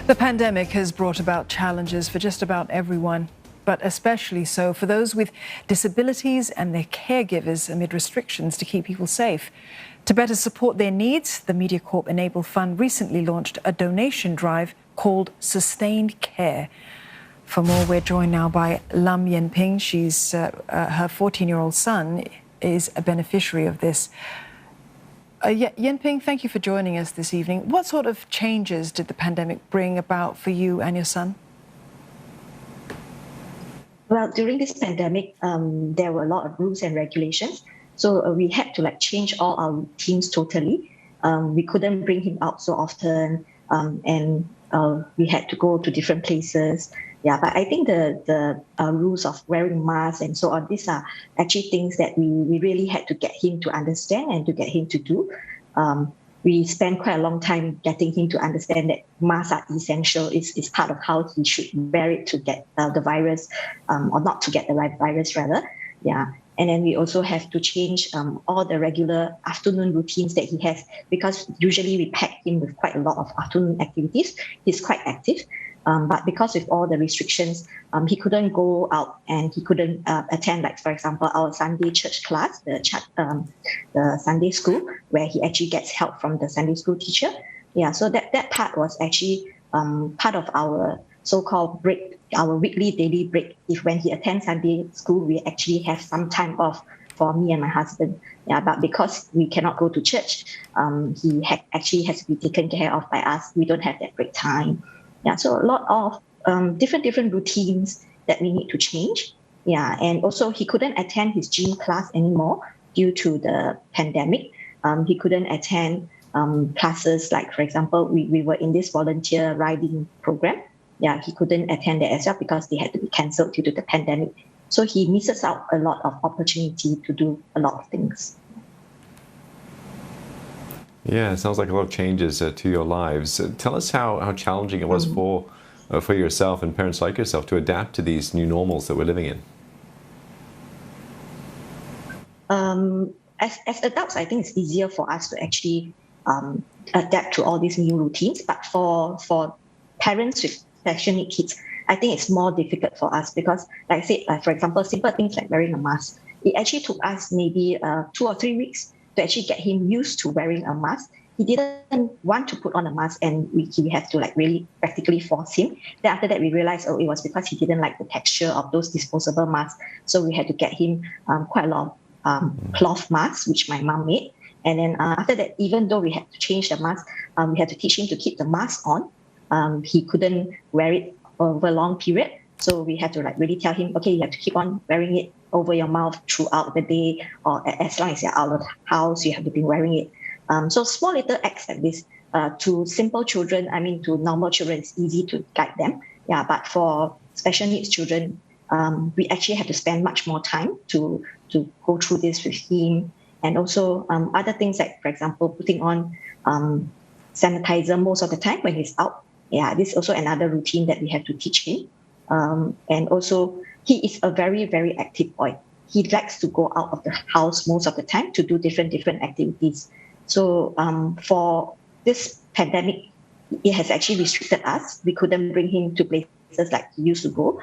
The pandemic has brought about challenges for just about everyone, but especially so for those with disabilities and their caregivers amid restrictions to keep people safe. To better support their needs, the MediaCorp Enable Fund recently launched a donation drive called Sustained Care. For more, we're joined now by Lam Yen Ping. Her 14-year-old son is a beneficiary of this. Yen Ping, thank you for joining us this evening. What sort of changes did the pandemic bring about for you and your son? Well, during this pandemic, there were a lot of rules and regulations. So we had to change all our routines totally. We couldn't bring him out so often, and we had to go to different places. Yeah, but I think the rules of wearing masks and so on, these are actually things that we really had to get him to understand and to get him to do. We spent quite a long time getting him to understand that masks are essential. It's part of how he should wear it to get the virus, or not to get the virus rather. Yeah. And then we also have to change all the regular afternoon routines that he has, because usually we pack him with quite a lot of afternoon activities. He's quite active. But because of all the restrictions, he couldn't go out and he couldn't attend, for example, our Sunday church class, the Sunday school, where he actually gets help from the Sunday school teacher. Yeah, so that part was actually part of our so-called break, our weekly daily break. If when he attends Sunday school, we actually have some time off for me and my husband. Yeah, but because we cannot go to church, he actually has to be taken care of by us. We don't have that break time. Yeah, so a lot of different routines that we need to change. Yeah, and also he couldn't attend his gym class anymore due to the pandemic. He couldn't attend classes for example, we were in this volunteer riding program. Yeah, he couldn't attend that as well because they had to be cancelled due to the pandemic. So he misses out a lot of opportunity to do a lot of things. Yeah, it sounds like a lot of changes to your lives. Tell us how challenging it was for yourself and parents like yourself to adapt to these new normals that we're living in. As adults, I think it's easier for us to actually adapt to all these new routines. But for parents with special needs kids, I think it's more difficult for us because, like I said, for example, simple things like wearing a mask. It actually took us maybe 2 or 3 weeks to actually get him used to wearing a mask. He didn't want to put on a mask, and we have to really practically force him. Then after that, we realized, it was because he didn't like the texture of those disposable masks. So we had to get him quite a lot of cloth masks, which my mom made. And then after that, even though we had to change the mask, we had to teach him to keep the mask on. He couldn't wear it over a long period. So we had to really tell him, okay, you have to keep on wearing it over your mouth throughout the day, or as long as you're out of the house, you have to be wearing it. So small little acts like this, to simple children, to normal children, it's easy to guide them. Yeah, but for special needs children, we actually have to spend much more time to go through this with him. And also other things like, for example, putting on sanitizer most of the time when he's out. Yeah, this is also another routine that we have to teach him. And also, he is a very, very active boy. He likes to go out of the house most of the time to do different activities. So for this pandemic, it has actually restricted us. We couldn't bring him to places like he used to go.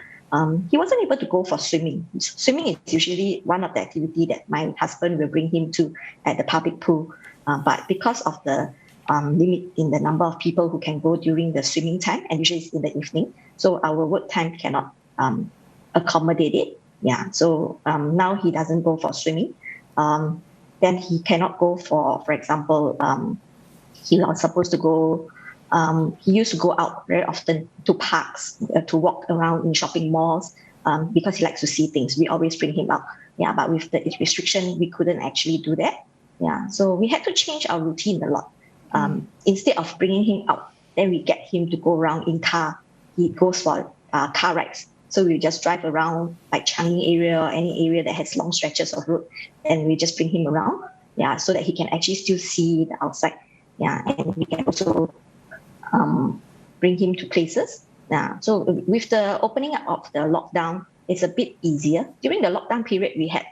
He wasn't able to go for swimming. Swimming is usually one of the activities that my husband will bring him to at the public pool. But because of the limit in the number of people who can go during the swimming time, and usually it's in the evening, so our work time cannot accommodate it. Yeah, so now he doesn't go for swimming. Then he cannot go for example, he was supposed to go, he used to go out very often to parks, to walk around in shopping malls, because he likes to see things. We always bring him out. Yeah, but with the restriction, we couldn't actually do that. Yeah, so we had to change our routine a lot. Instead of bringing him out, then we get him to go around in car. He goes for car rides. So we just drive around Changi area or any area that has long stretches of road, and we just bring him around. Yeah, so that he can actually still see the outside. Yeah, and we can also bring him to places. Yeah, so with the opening up of the lockdown, it's a bit easier. During the lockdown period, we had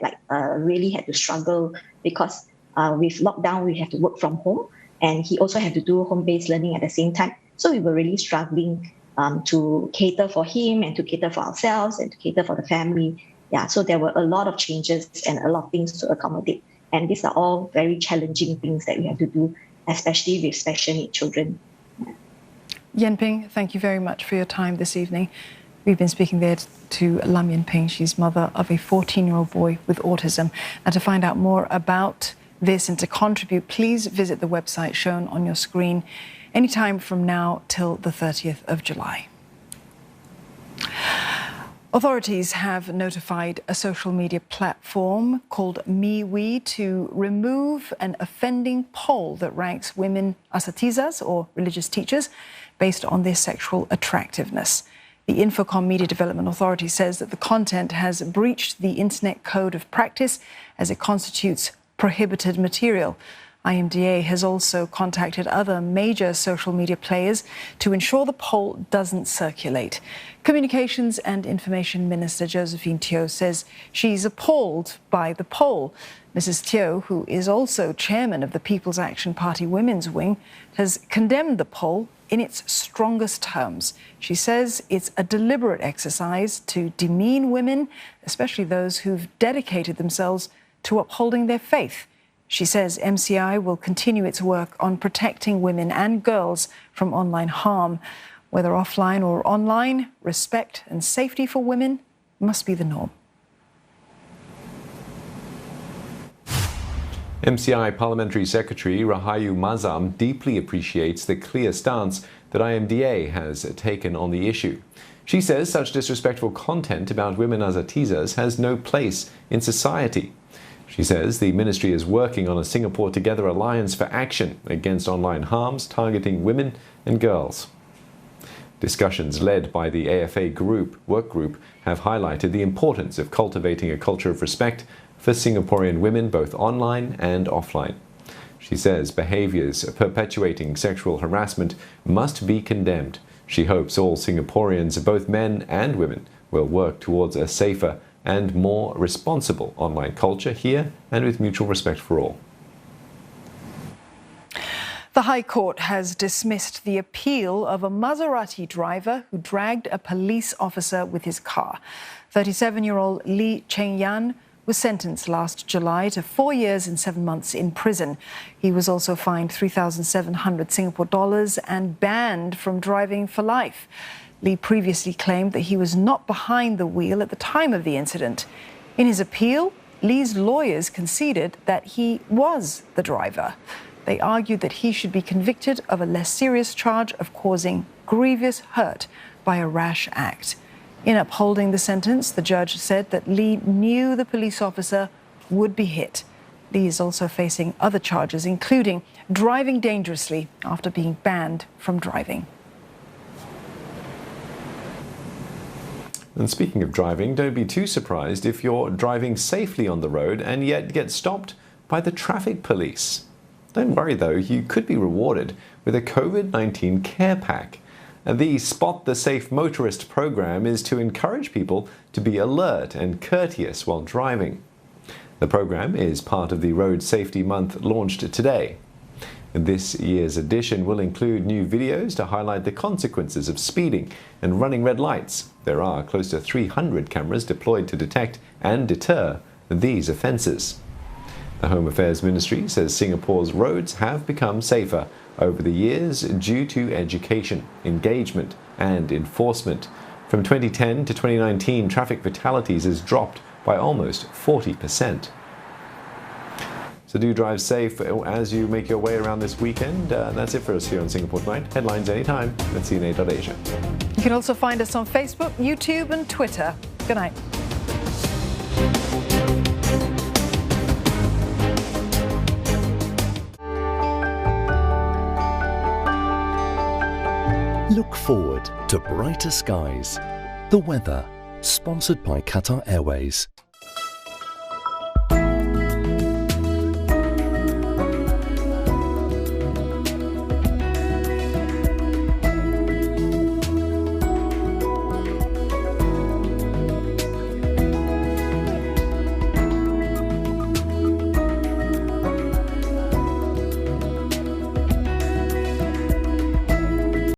really had to struggle because with lockdown, we have to work from home. And he also had to do home-based learning at the same time. So we were really struggling to cater for him and to cater for ourselves and to cater for the family. Yeah, so there were a lot of changes and a lot of things to accommodate. And these are all very challenging things that we have to do, especially with special needs children. Yen Ping, thank you very much for your time this evening. We've been speaking there to Lam Yen Ping. She's mother of a 14-year-old boy with autism. And to find out more about this and to contribute, please visit the website shown on your screen anytime from now till the 30th of July. Authorities have notified a social media platform called MeWe to remove an offending poll that ranks women asatizas, or religious teachers, based on their sexual attractiveness. The Infocom Media Development Authority says that the content has breached the Internet Code of Practice as it constitutes prohibited material. IMDA has also contacted other major social media players to ensure the poll doesn't circulate. Communications and Information Minister Josephine Teo says she's appalled by the poll. Mrs. Teo, who is also chairman of the People's Action Party Women's Wing, has condemned the poll in its strongest terms. She says it's a deliberate exercise to demean women, especially those who've dedicated themselves to upholding their faith. She says MCI will continue its work on protecting women and girls from online harm. Whether offline or online, respect and safety for women must be the norm. MCI Parliamentary Secretary Rahayu Mazam deeply appreciates the clear stance that IMDA has taken on the issue. She says such disrespectful content about women asatizas has no place in society. She says the ministry is working on a Singapore Together Alliance for action against online harms targeting women and girls. Discussions led by the AFA work group have highlighted the importance of cultivating a culture of respect for Singaporean women both online and offline. She says behaviours perpetuating sexual harassment must be condemned. She hopes all Singaporeans, both men and women, will work towards a safer and more responsible online culture here and with mutual respect for all. The High Court has dismissed the appeal of a Maserati driver who dragged a police officer with his car. 37-year-old Lee Cheng Yan was sentenced last July to 4 years and 7 months in prison. He was also fined 3,700 Singapore dollars and banned from driving for life. Lee previously claimed that he was not behind the wheel at the time of the incident. In his appeal, Lee's lawyers conceded that he was the driver. They argued that he should be convicted of a less serious charge of causing grievous hurt by a rash act. In upholding the sentence, the judge said that Lee knew the police officer would be hit. Lee is also facing other charges, including driving dangerously after being banned from driving. And speaking of driving, don't be too surprised if you're driving safely on the road and yet get stopped by the traffic police. Don't worry though, you could be rewarded with a COVID-19 care pack. The Spot the Safe Motorist program is to encourage people to be alert and courteous while driving. The program is part of the Road Safety Month launched today. This year's edition will include new videos to highlight the consequences of speeding and running red lights. There are close to 300 cameras deployed to detect and deter these offences. The Home Affairs Ministry says Singapore's roads have become safer over the years due to education, engagement and enforcement. From 2010 to 2019, traffic fatalities has dropped by almost 40%. So do drive safe as you make your way around this weekend. That's it for us here on Singapore Tonight. Headlines anytime at CNA.Asia. You can also find us on Facebook, YouTube and Twitter. Good night. Look forward to brighter skies. The weather, sponsored by Qatar Airways.